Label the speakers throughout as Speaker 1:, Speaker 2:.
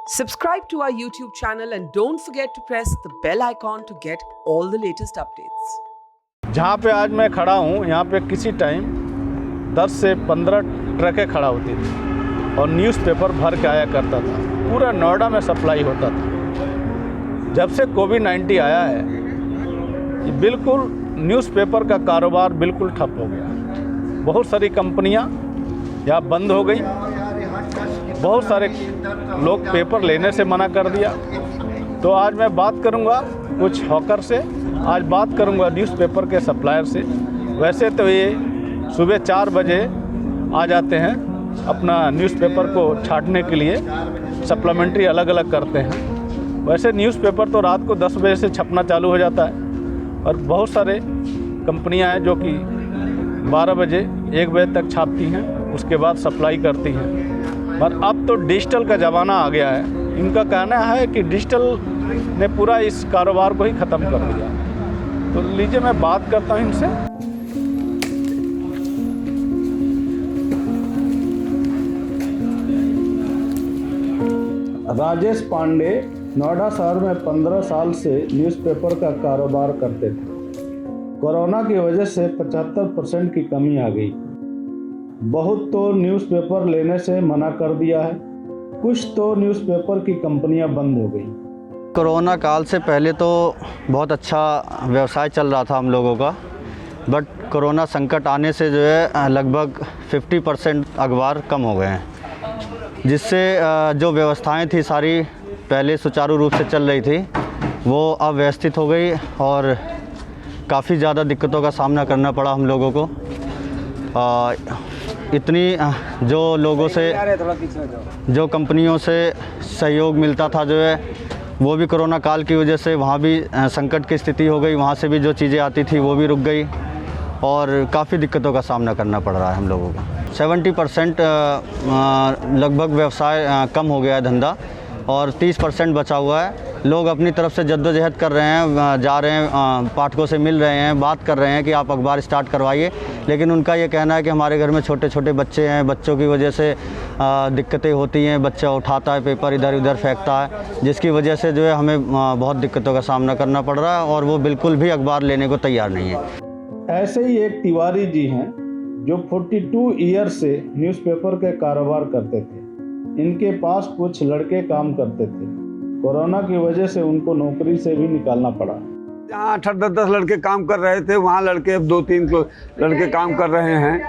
Speaker 1: Subscribe to our YouTube channel and don't forget to press the bell icon to get all the latest updates.
Speaker 2: जहाँ पे आज मैं खड़ा हूँ यहाँ पे किसी टाइम 10 से 15 ट्रकें खड़ा होती थी और न्यूज़पेपर भर के आया करता था। पूरा नोएडा में सप्लाई होता था। जब से कोविड-19 आया है ये बिल्कुल न्यूज़पेपर का कारोबार बिल्कुल ठप हो गया। बहुत सारी कंपनियाँ यहाँ बंद हो गई। बहुत सारे लोग पेपर लेने से मना कर दिया। तो आज मैं बात करूँगा कुछ हॉकर से, आज बात करूँगा न्यूज़पेपर के सप्लायर से। वैसे तो ये सुबह 4 बजे आ जाते हैं अपना न्यूज़पेपर को छांटने के लिए, सप्लीमेंट्री अलग अलग करते हैं। वैसे न्यूज़पेपर तो रात को 10 बजे से छपना चालू हो जाता है और बहुत सारे कंपनियां हैं जो कि 12 बजे 1 बजे तक छापती हैं, उसके बाद सप्लाई करती हैं। पर अब तो डिजिटल का ज़माना आ गया है। इनका कहना है कि डिजिटल ने पूरा इस कारोबार को ही ख़त्म कर दिया। तो लीजिए मैं बात करता हूँ इनसे। राजेश पांडे नोएडा शहर में 15 साल से न्यूज़पेपर का कारोबार करते थे। कोरोना की वजह से 75% की कमी आ गई। बहुत तो न्यूज़पेपर लेने से मना कर दिया है, कुछ तो न्यूज़पेपर की कंपनियां बंद हो गई।
Speaker 3: कोरोना काल से पहले तो बहुत अच्छा व्यवसाय चल रहा था हम लोगों का, बट कोरोना संकट आने से जो है लगभग 50% अखबार कम हो गए हैं, जिससे जो व्यवस्थाएं थी सारी पहले सुचारू रूप से चल रही थी वो अव्यवस्थित हो गई और काफ़ी ज़्यादा दिक्कतों का सामना करना पड़ा हम लोगों को। इतनी जो लोगों से, जो कंपनियों से सहयोग मिलता था जो है वो भी कोरोना काल की वजह से वहाँ भी संकट की स्थिति हो गई। वहाँ से भी जो चीज़ें आती थी वो भी रुक गई और काफ़ी दिक्कतों का सामना करना पड़ रहा है हम लोगों को। 70% लगभग व्यवसाय कम हो गया है, धंधा, और 30% बचा हुआ है। लोग अपनी तरफ से जद्दोजहद कर रहे हैं, जा रहे हैं, पाठकों से मिल रहे हैं, बात कर रहे हैं कि आप अखबार स्टार्ट करवाइए, लेकिन उनका ये कहना है कि हमारे घर में छोटे छोटे बच्चे हैं, बच्चों की वजह से दिक्कतें होती हैं। बच्चा उठाता है पेपर इधर उधर फेंकता है, जिसकी वजह से जो है हमें बहुत दिक्कतों का सामना करना पड़ रहा है और वो बिल्कुल भी अखबार लेने को तैयार नहीं है।
Speaker 2: ऐसे ही एक तिवारी जी हैं जो 42 ईयर से न्यूज़पेपर के कारोबार करते थे। इनके पास कुछ लड़के काम करते थे। कोरोना की वजह से उनको नौकरी से भी निकालना पड़ा।
Speaker 4: जहाँ 8-10 लड़के काम कर रहे थे वहाँ लड़के अब 2-3 लड़के काम कर रहे हैं।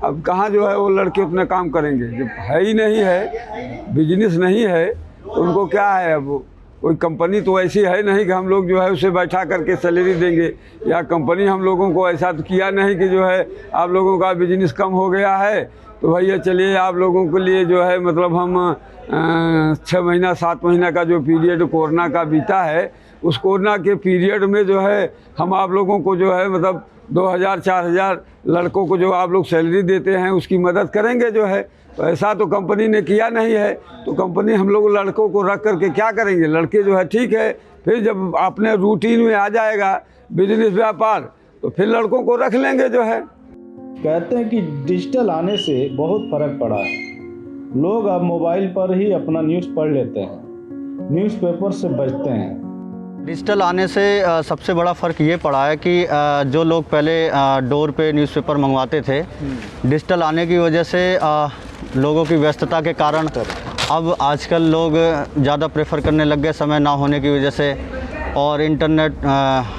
Speaker 4: अब कहाँ जो है वो लड़के उतने काम करेंगे जब है ही नहीं है, बिजनेस नहीं है तो उनको क्या है। अब कोई कंपनी तो ऐसी है नहीं कि हम लोग जो है उसे बैठा करके सैलरी देंगे, या कंपनी हम लोगों को ऐसा तो किया नहीं कि जो है आप लोगों का बिजनेस कम हो गया है तो भैया चलिए आप लोगों के लिए जो है मतलब हम 6 महीना 7 महीना का जो पीरियड कोरोना का बीता है उस कोरोना के पीरियड में जो है हम आप लोगों को जो है मतलब 2000-4000 लड़कों को जो आप लोग सैलरी देते हैं उसकी मदद करेंगे जो है। तो ऐसा तो कंपनी ने किया नहीं है, तो कंपनी हम लोग लड़कों को रख करके क्या करेंगे। लड़के जो है ठीक है, फिर जब अपने रूटीन में आ जाएगा बिजनेस व्यापार तो फिर लड़कों को रख लेंगे जो है।
Speaker 2: कहते हैं कि डिजिटल आने से बहुत फ़र्क पड़ा है। लोग अब मोबाइल पर ही अपना न्यूज़ पढ़ लेते हैं, न्यूज़पेपर से बचते हैं।
Speaker 3: डिजिटल आने से सबसे बड़ा फ़र्क ये पड़ा है कि जो लोग पहले डोर पे न्यूज़पेपर मंगवाते थे, डिजिटल आने की वजह से लोगों की व्यस्तता के कारण अब आजकल लोग ज़्यादा प्रेफर करने लग गए समय ना होने की वजह से, और इंटरनेट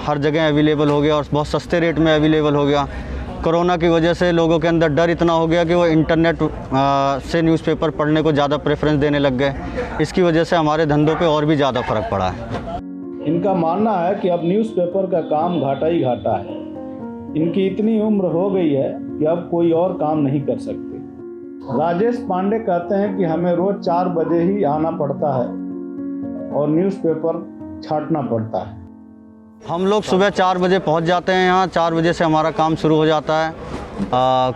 Speaker 3: हर जगह अवेलेबल हो गया और बहुत सस्ते रेट में अवेलेबल हो गया। कोरोना की वजह से लोगों के अंदर डर इतना हो गया कि वो इंटरनेट से न्यूज़पेपर पढ़ने को ज़्यादा प्रेफरेंस देने लग गए। इसकी वजह से हमारे धंधों पे और भी ज़्यादा फ़र्क पड़ा है।
Speaker 2: इनका मानना है कि अब न्यूज़पेपर का काम घाटा ही घाटा है। इनकी इतनी उम्र हो गई है कि अब कोई और काम नहीं कर सकते। राजेश पांडे कहते हैं कि हमें रोज़ 4 बजे ही आना पड़ता है और न्यूज़पेपर छांटना पड़ता है।
Speaker 3: हम लोग सुबह 4 बजे पहुंच जाते हैं यहाँ, 4 बजे से हमारा काम शुरू हो जाता है।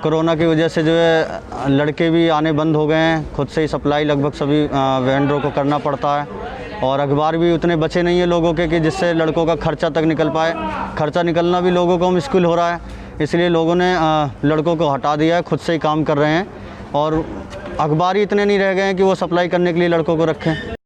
Speaker 3: कोरोना की वजह से जो है लड़के भी आने बंद हो गए हैं, खुद से ही सप्लाई लगभग सभी वेंडरों को करना पड़ता है, और अखबार भी उतने बचे नहीं है लोगों के कि जिससे लड़कों का खर्चा तक निकल पाए। खर्चा निकलना भी लोगों को मुश्किल हो रहा है, इसलिए लोगों ने लड़कों को हटा दिया है, खुद से ही काम कर रहे हैं, और अखबार ही इतने नहीं रह गए हैं कि वो सप्लाई करने के लिए लड़कों को रखें।